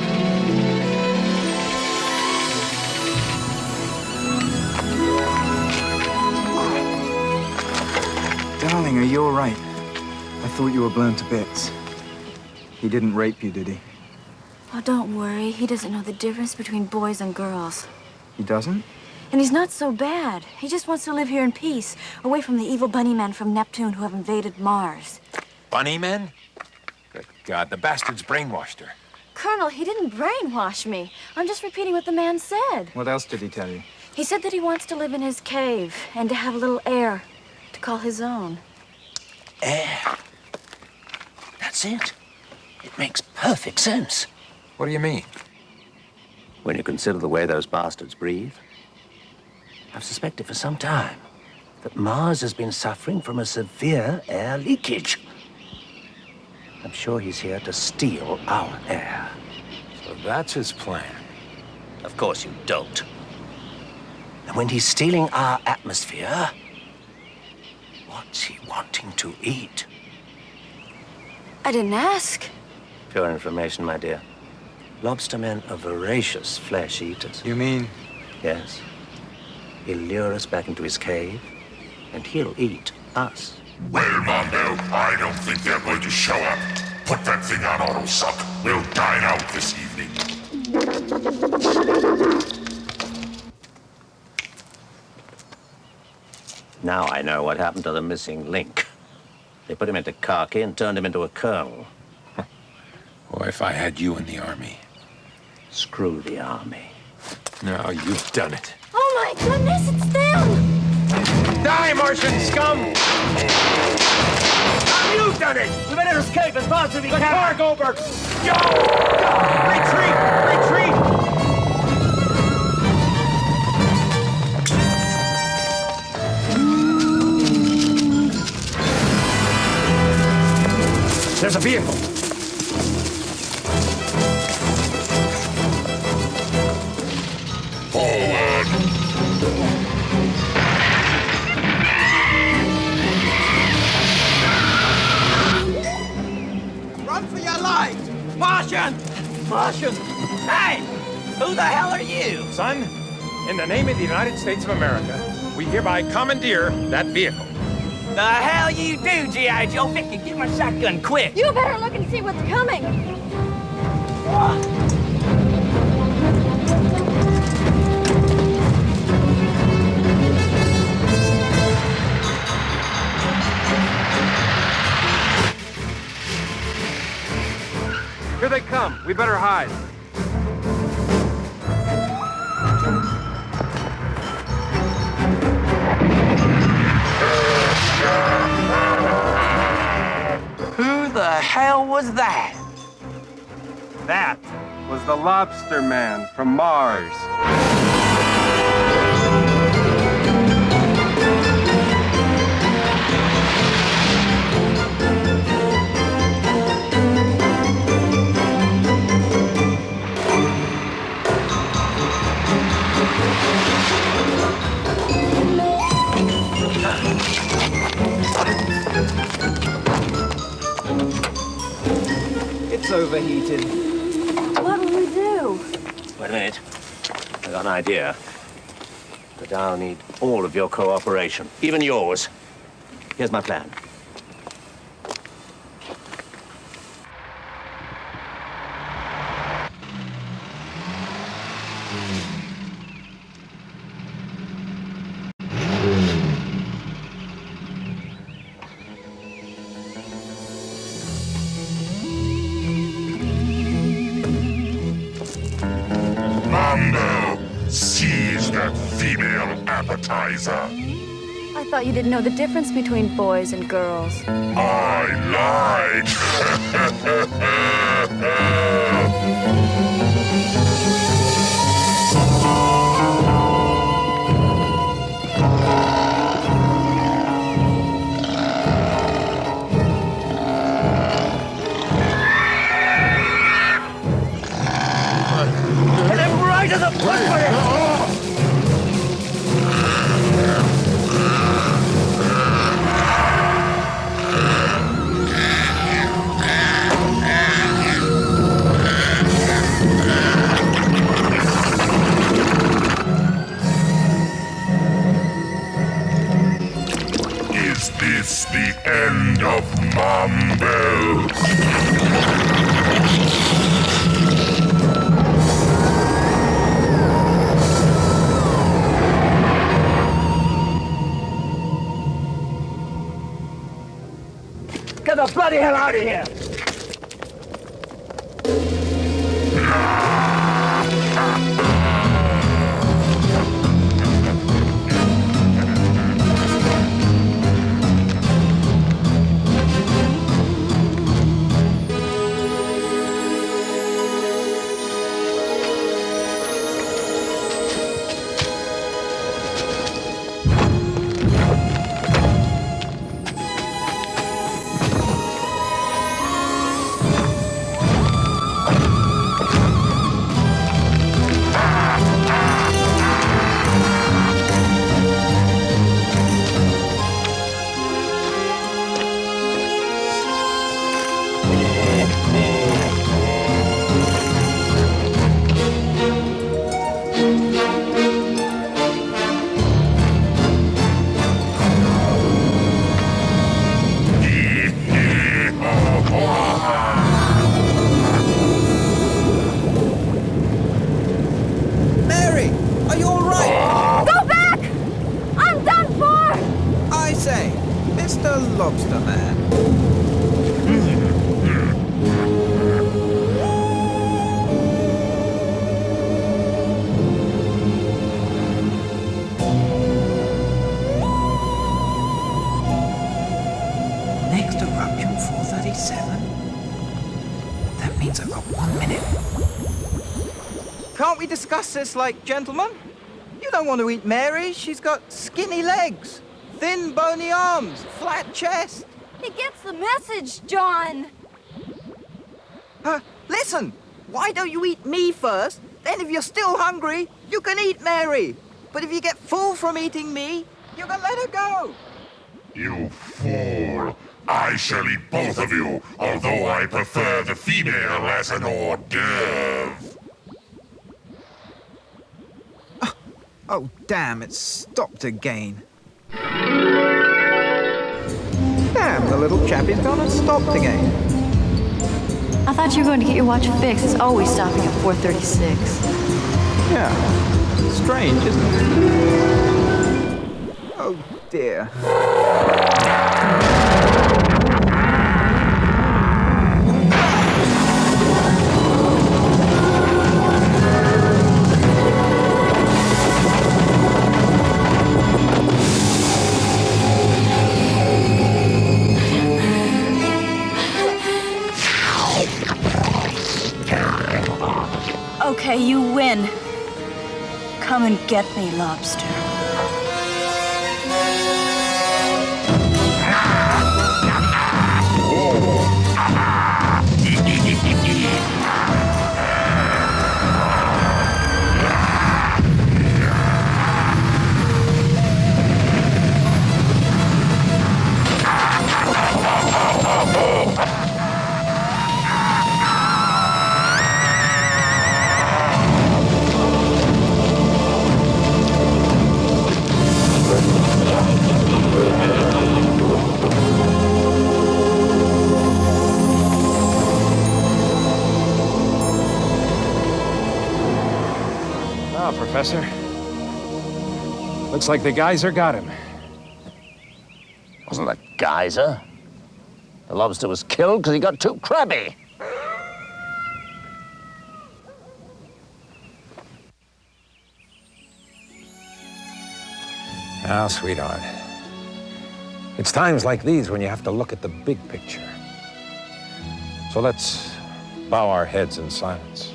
Darling, are you all right? I thought you were blown to bits. He didn't rape you, did he? Oh, don't worry. He doesn't know the difference between boys and girls. He doesn't? And he's not so bad. He just wants to live here in peace, away from the evil bunnymen from Neptune who have invaded Mars. Bunnymen? Good God, the bastard's brainwashed her. Colonel, he didn't brainwash me. I'm just repeating what the man said. What else did he tell you? He said that he wants to live in his cave and to have a little air to call his own. Air. That's it. It makes perfect sense. What do you mean? When you consider the way those bastards breathe. I've suspected for some time that Mars has been suffering from a severe air leakage. I'm sure he's here to steal our air. So that's his plan. Of course you don't. And when he's stealing our atmosphere, what's he wanting to eat? I didn't ask. Pure information, my dear. Lobster men are voracious flesh eaters. You mean? Yes. He'll lure us back into his cave, and he'll eat us. Well, Mondo, I don't think they're going to show up. Put that thing on auto suck. We'll dine out this evening. Now I know what happened to the missing link. They put him into khaki and turned him into a colonel. Boy, if I had you in the army. Screw the army. No, you've done it. Oh my goodness, it's them! Die, Martian scum! Now you've done it! We better escape as fast as we can. Car, Goldberg! Yo! Retreat! Retreat! There's a vehicle. Forward! Run for your lives! Martian! Martian! Hey! Who the hell are you? Son, in the name of the United States of America, we hereby commandeer that vehicle. The hell you do, G.I. Joe? Mickey, give my shotgun quick. You better look and see what's coming. they come. We better hide. Who the hell was that? That was the Lobster Man from Mars. It's overheated. What will we do? Wait a minute. I got an idea. But I'll need all of your cooperation, even yours. Here's my plan. Seize that female appetizer. I thought you didn't know the difference between boys and girls. I lied. Hit him right in the butt with it! Is this the end of Mambo? Get the bloody hell out of here! Mary, are you all right? Go back! I'm done for! I say, Mr. Lobster Man. Next eruption 437. That means I've got 1 minute. Can't we discuss this like gentlemen? You don't want to eat Mary. She's got skinny legs, thin bony arms, flat chest. He gets the message, John. Listen, why don't you eat me first? Then if you're still hungry, you can eat Mary. But if you get full from eating me, you can let her go. You fool! I shall eat both of you, although I prefer the female as an hors d'oeuvre. Oh, damn, it's stopped again. Damn, the little chappie's gone and stopped again. I thought you were going to get your watch fixed. It's always stopping at 4:36. Yeah, strange, isn't it? Oh, dear. Okay, you win. Come and get me, Lobster. Now, Professor. Looks like the geyser got him. Wasn't a geyser. The lobster was killed because he got too crabby. Now, sweetheart. It's times like these when you have to look at the big picture. So let's bow our heads in silence.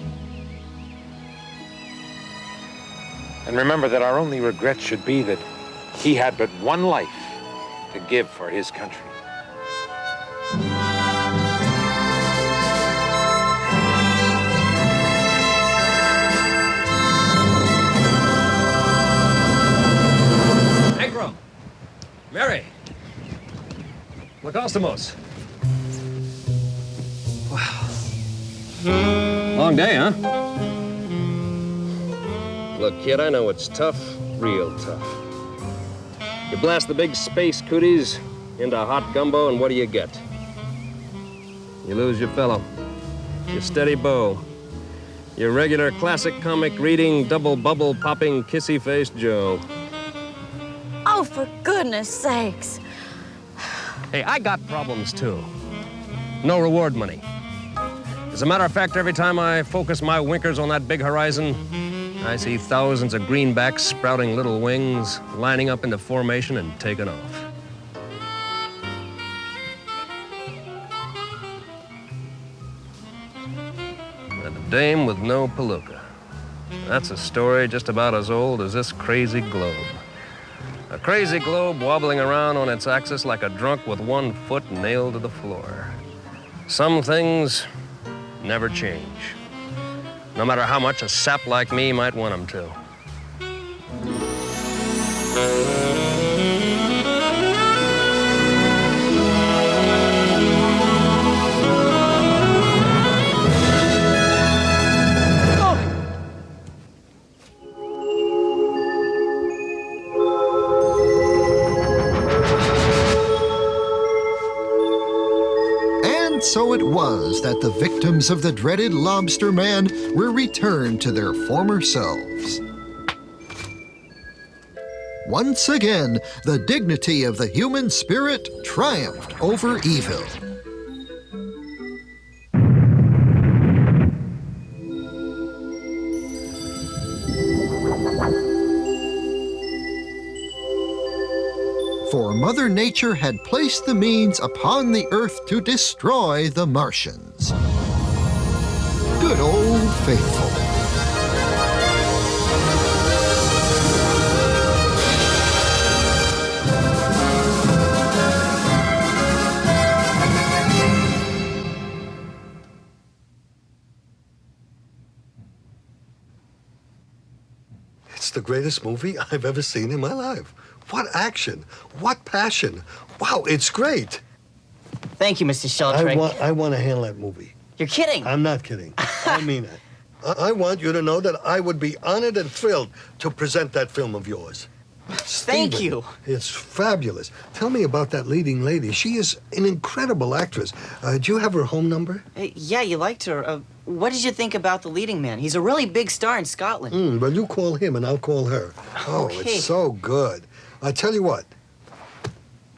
And remember that our only regret should be that he had but one life to give for his country. Ankrum! Mary! Lacostimos! Wow. Long day, huh? Look, kid, I know it's tough, real tough. You blast the big space cooties into hot gumbo, and what do you get? You lose your fellow, your steady beau, your regular classic comic reading, double bubble popping, kissy-faced Joe. Oh, for goodness sakes. Hey, I got problems, too. No reward money. As a matter of fact, every time I focus my winkers on that big horizon, I see thousands of greenbacks sprouting little wings, lining up into formation and taking off. And a dame with no palooka. That's a story just about as old as this crazy globe. A crazy globe wobbling around on its axis like a drunk with one foot nailed to the floor. Some things never change. No matter how much a sap like me might want him to. And so it was that the victims of the dreaded Lobster Man were returned to their former selves. Once again, the dignity of the human spirit triumphed over evil. For Mother Nature had placed the means upon the earth to destroy the Martians. Good old faithful. It's the greatest movie I've ever seen in my life. What action! What passion! Wow, it's great! Thank you, Mr. Sheldrake. I want to handle that movie. You're kidding. I'm not kidding. I mean it. I want you to know that I would be honored and thrilled to present that film of yours. Thank Stephen, you. It's fabulous. Tell me about that leading lady. She is an incredible actress. Do you have her home number? Yeah, you liked her. What did you think about the leading man? He's a really big star in Scotland. Well, you call him and I'll call her. Oh, Okay. It's so good. I tell you what.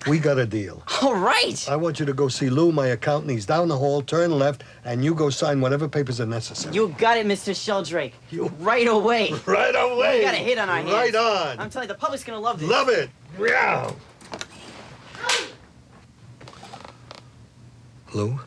We got a deal. All right. I want you to go see Lou, my accountant. He's down the hall, turn left, and you go sign whatever papers are necessary. You got it, Mr. Sheldrake. Right away. Right away. We got a hit on our hands. Right on. I'm telling you, the public's gonna love this. Love it. Yeah. Lou,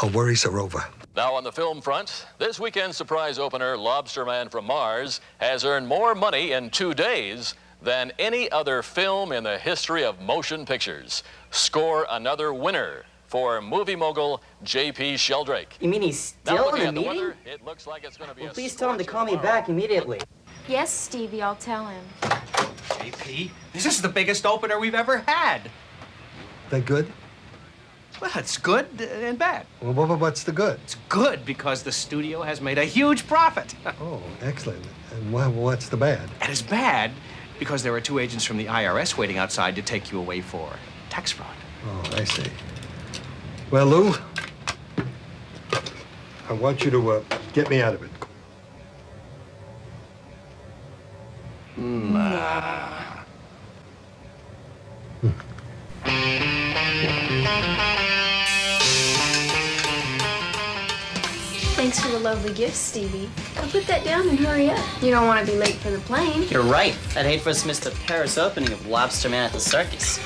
our worries are over. Now on the film front, this weekend's surprise opener, Lobster Man from Mars, has earned more money in 2 days than any other film in the history of motion pictures. Score another winner for movie mogul J.P. Sheldrake. You mean he's Now, still looking in a at the meeting? weather, it looks like it's going to be Well, a please tell him to scorcher call me tomorrow. back immediately. Yes, Stevie, I'll tell him. JP, this is the biggest opener we've ever had. That good? Well, it's good and bad. Well, what's the good? It's good because the studio has made a huge profit. Oh, excellent. And what's the bad? And it's bad because there are 2 agents from the IRS waiting outside to take you away for tax fraud. Oh, I see. Well, Lou, I want you to get me out of it. Thanks for the lovely gift, Stevie. Now put that down and hurry up. You don't want to be late for the plane. You're right. I'd hate for us to miss the Paris opening of Lobster Man at the circus.